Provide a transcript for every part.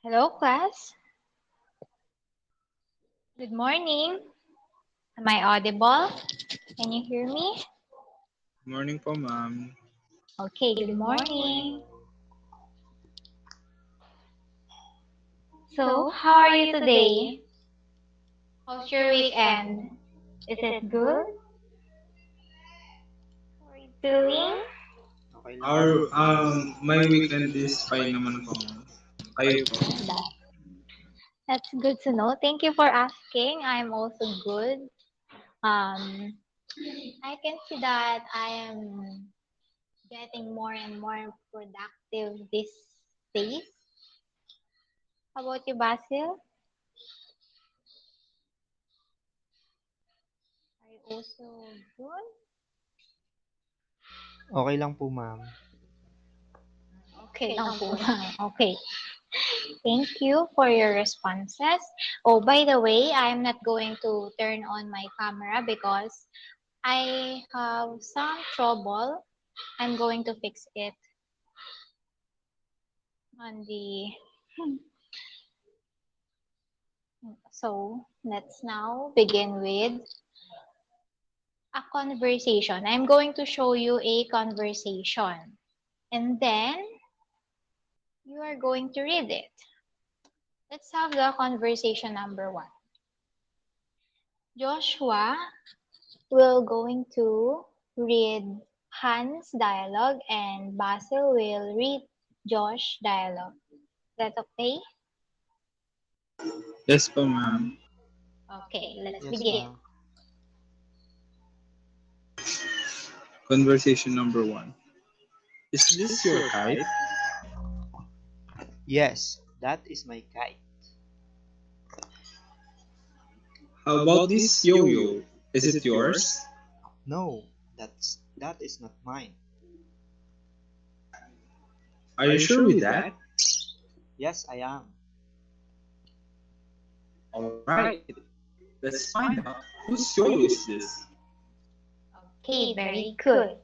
Hello, class. Good morning. Am I audible? Can you hear me? Morning po, ma'am. Okay, good morning. So, how are you today? How's your weekend? Is it good? How are you doing? Okay lang po. My weekend is fine naman po, ma'am. Kayo po. That, that's good to know. Thank you for asking. I'm also good. Um, I can see that I am getting more and more productive these days. How about you, Basil? Are you also good? Okay lang po, ma'am. Okay lang po. Okay. Thank you for your responses. Oh, by the way, I'm not going to turn on my camera because I have some trouble. I'm going to fix it on the... So, let's now begin with a conversation. I'm going to show you a conversation. And then, you are going to read it. Let's have the conversation number 1. Joshua will going to read Hans' dialogue and Basil will read Josh' dialogue. Is that okay? Yes po, ma'am. Okay, let's Yes, begin. ma'am. Conversation number 1. Is this your kite? Yes, that is my kite. How about this yo-yo? Is it yours? No, that is not mine. Are you sure with that? Yes, I am. Alright. Let's find out. Whose yo-yo is this? Okay, very good.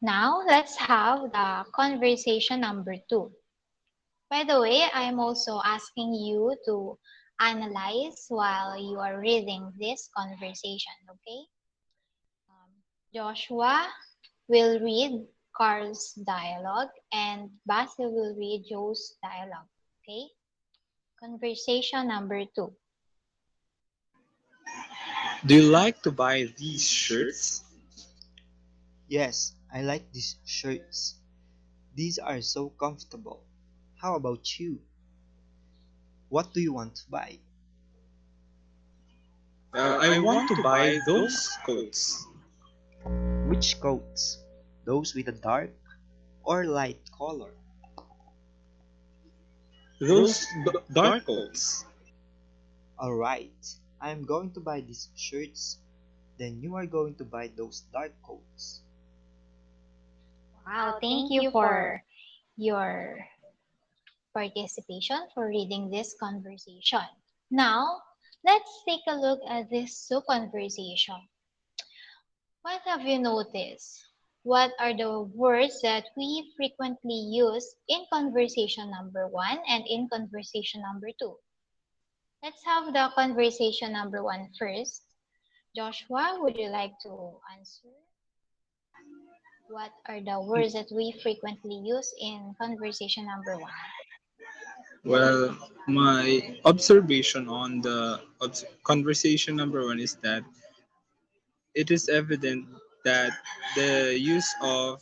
Now, let's have the conversation number 2. By the way, I'm also asking you to analyze while you are reading this conversation, okay? Joshua will read Carl's dialogue and Basil will read Joe's dialogue, okay? Conversation number 2. Do you like to buy these shirts? Yes, I like these shirts. These are so comfortable. How about you? What do you want to buy? I want to buy those coats. Which coats? Those with a dark or light color? Those dark coats. Alright, I am going to buy these shirts. Then you are going to buy those dark coats. Wow, thank you for your participation for reading this conversation. Now, let's take a look at this conversation. What have you noticed? What are the words that we frequently use in conversation number 1 and in conversation number 2? Let's have the conversation number 1 first. Joshua, would you like to answer? What are the words that we frequently use in conversation number 1? Well, my observation on the conversation number 1 is that it is evident that the use of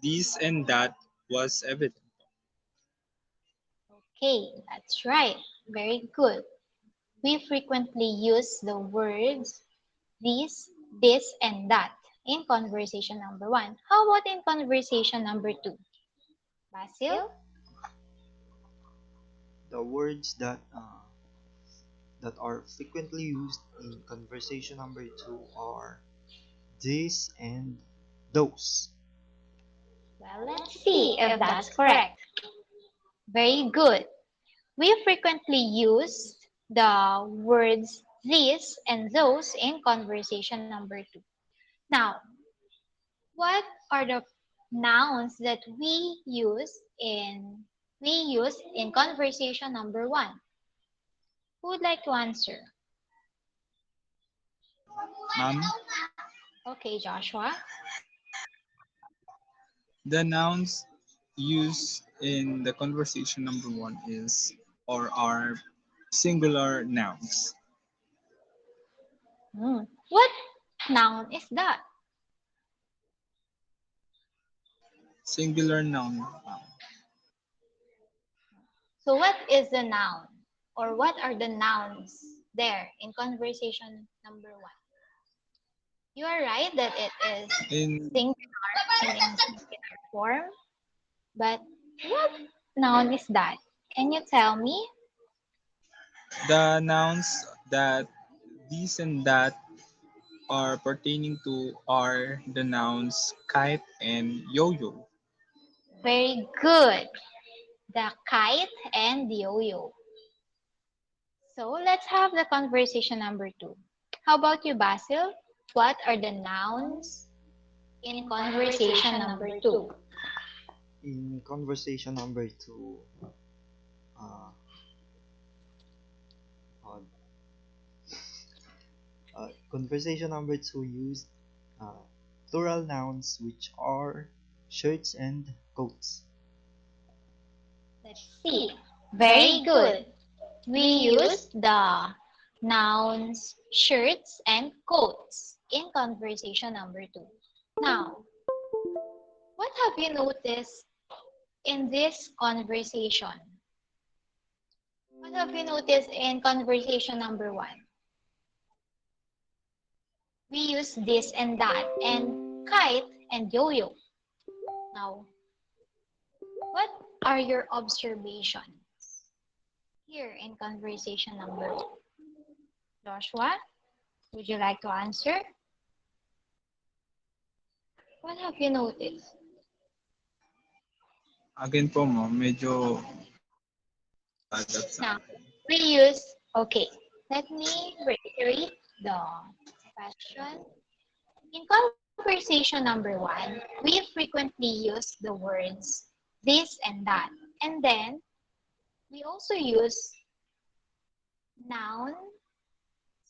this and that was evident. Okay, that's right. Very good. We frequently use the words this, and that in conversation number 1. How about in conversation number 2? Basil? The words that are frequently used in conversation number 2 are this and those. Well, let's see if that's correct. Very good. We frequently use the words this and those in conversation number 2. Now, what are the nouns that we use in we used in conversation number 1? Who would like to answer? Ma'am, Okay, Joshua. the nouns used in the conversation number one is or are singular nouns. What noun is that? Singular noun. So what is the noun? Or what are the nouns there in conversation number 1? You are right that it is In singular and in singular form. But what noun is that? Can you tell me? the nouns that these and that are pertaining to are the nouns kite and yo-yo. Very good. The kite and the yo-yo. So let's have the conversation number 2. How about you, Basil? What are the nouns in conversation number 2? In conversation number 2, uh, uh, conversation number 2 used uh, plural nouns which are shirts and coats. Let's see. Very good. We use the nouns shirts and coats in conversation number 2. Now, what have you noticed in this conversation? What have you noticed in conversation number 1? We use this and that and kite and yo-yo. Now, what are your observations here in conversation number 2? Joshua, would you like to answer? What have you noticed? Again po mo, medyo agad sa Now, akin. we use, okay, let me reiterate the question. In conversation number 1, we frequently use the words this and that. And then, we also use noun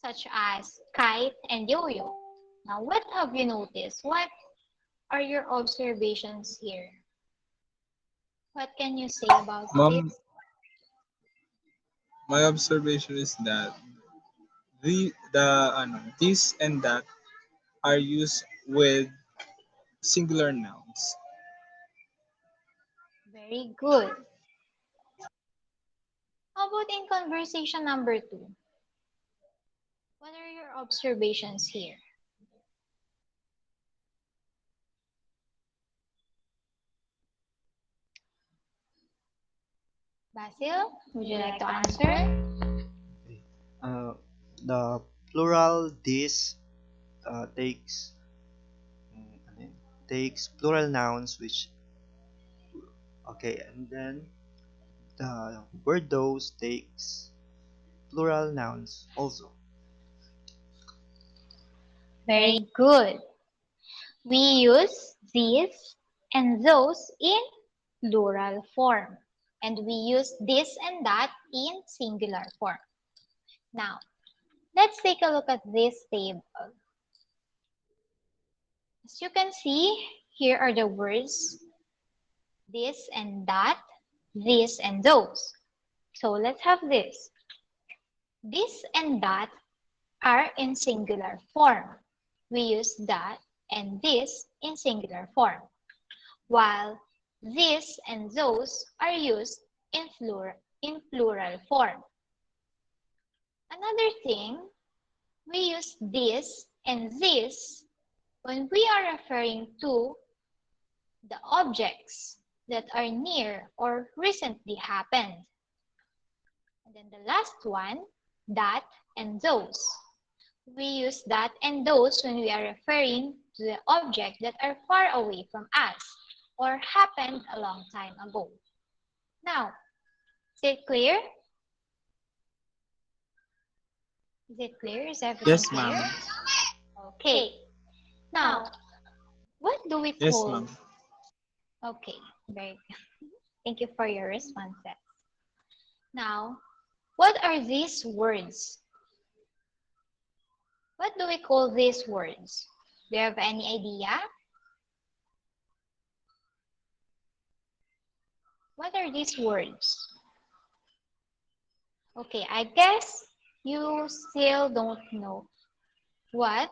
such as kite and yo-yo. Now, what have you noticed? What are your observations here? What can you say about Ma'am, this? my observation is that the this and that are used with singular nouns. Very good. How about in conversation number 2? What are your observations here? Basil, would you like to answer? Okay. Uh, the plural this takes ano yun? Takes plural nouns which okay, and then the word those takes plural nouns also. Very good. We use these and those in plural form. And we use this and that in singular form. Now, let's take a look at this table. As you can see, here are the words this and that, this and those. So let's have this. This and that are in singular form. We use that and this in singular form, while this and those are used in plural form. Another thing, we use this and this when we are referring to the objects that are near or recently happened. And then the last one, that and those. We use that and those when we are referring to the objects that are far away from us or happened a long time ago. Now, is it clear? Is it clear? Is everything Yes, clear? ma'am. Okay. Now, what do we Yes, call? ma'am. Okay, very good. Thank you for your responses. Now, what are these words? What do we call these words? Do you have any idea? What are these words? Okay, I guess you still don't know. What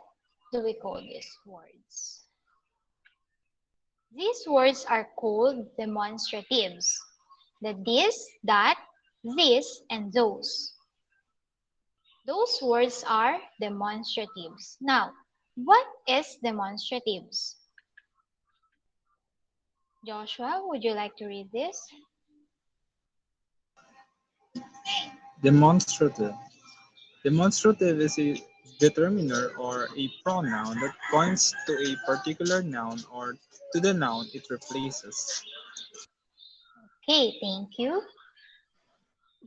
do we call these words? These words are called demonstratives. The this, that, this, and those. Those words are demonstratives. Now, what is demonstratives? Joshua, would you like to read this? Demonstrative. Demonstrative is a determiner or a pronoun that points to a particular noun or to the noun it replaces. Okay, thank you.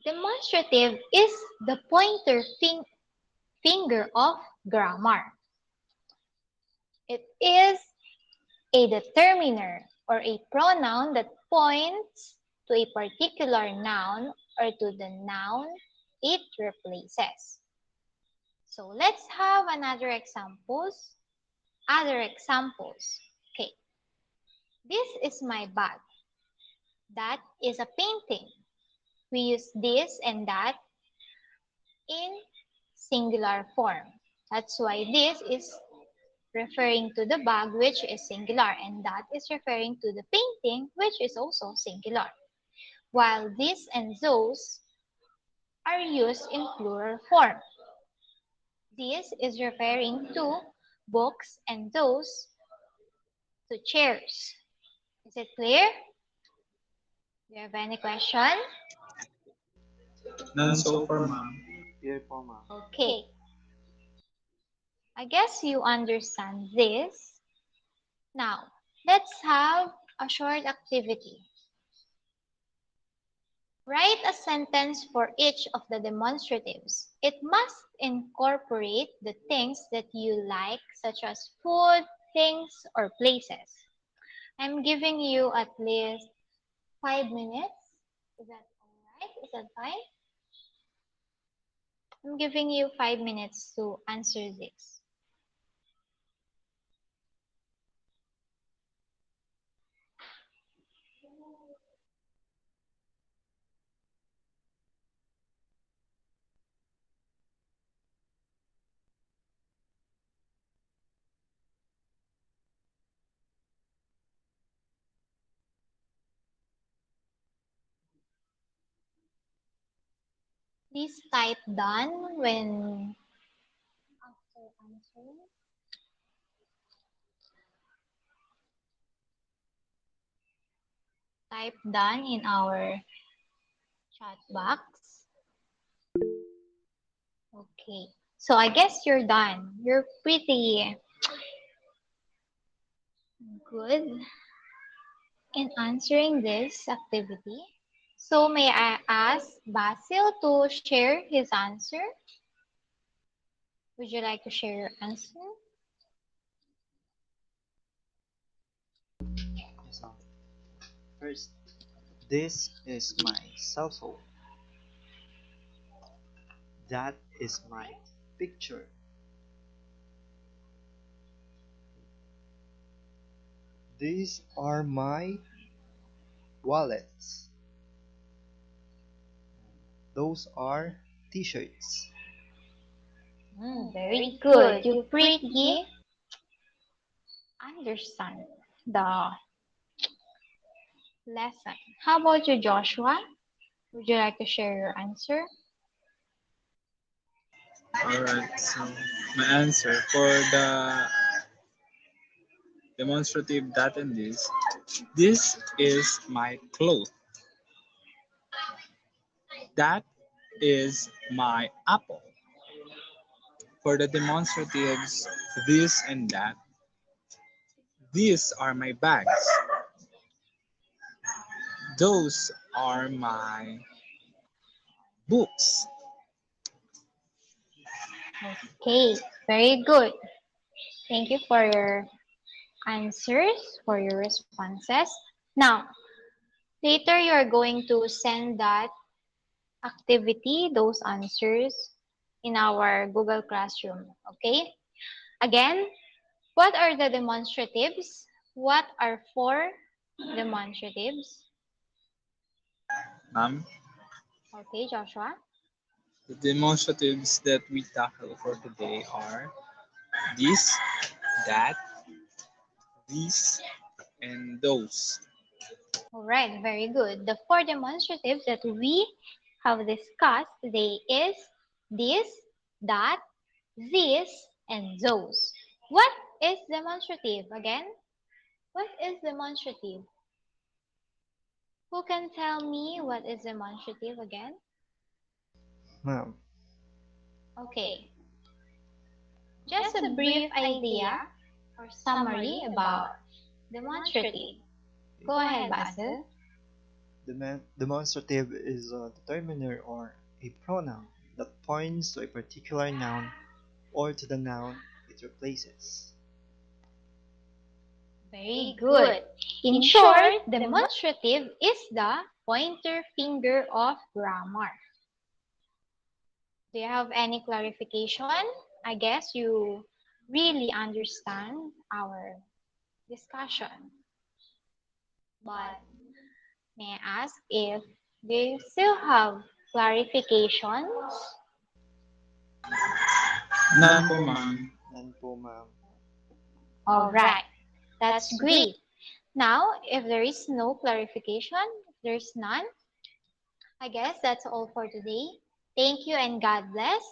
Demonstrative is the pointer finger of grammar. It is a determiner or a pronoun that points to a particular noun or to the noun it replaces. So let's have another examples. Other examples. Okay, this is my bag. That is a painting. We use this and that in singular form. That's why this is referring to the bag, which is singular, and that is referring to the painting, which is also singular. While this and those are used in plural form. This is referring to books and those to chairs. Is it clear? Do you have any question? None so far, ma'am. Clear po, ma'am. Okay. I guess you understand this. Now, let's have a short activity. Write a sentence for each of the demonstratives. It must incorporate the things that you like, such as food, things, or places. I'm giving you at least 5 minutes. Is that alright? Is that fine? I'm giving you 5 minutes to answer this. Please type done when after answering. Type done in our chat box. Okay. So I guess you're done. You're pretty good in answering this activity. So may I ask Basil to share his answer? Would you like to share your answer? Yes, ma'am. First, this is my cell phone. That is my picture. These are my wallets. Those are t-shirts. Very good. You pretty understand the lesson. How about you, Joshua? Would you like to share your answer? Alright, so my answer for the demonstrative that and this is my cloth. That is my apple. For the demonstratives, this and that, these are my bags. Those are my books. Okay, very good. Thank you for your answers, for your responses. Now, Later, you are going to send that activity, those answers, in our Google Classroom. Okay? Again, what are the demonstratives? What are four demonstratives? Ma'am, Okay, Joshua. the demonstratives that we tackle for today are this, that, these, and those. Alright, very good. The four demonstratives that we have discussed today is this, that, this, and those. What is demonstrative again? What is demonstrative? Who can tell me what is demonstrative again? Ma'am, Okay, just a brief idea or summary about demonstrative. Go ahead, Basil. demonstrative is a determiner or a pronoun that points to a particular noun or to the noun it replaces. Very good. In short, demonstrative is the pointer finger of grammar. Do you have any clarification? I guess you really understand our discussion. But may I ask if they still have clarifications? None po, ma'am. None po, ma'am. Alright, that's great. Now, if there is no clarification, if there's none, I guess that's all for today. Thank you and God bless.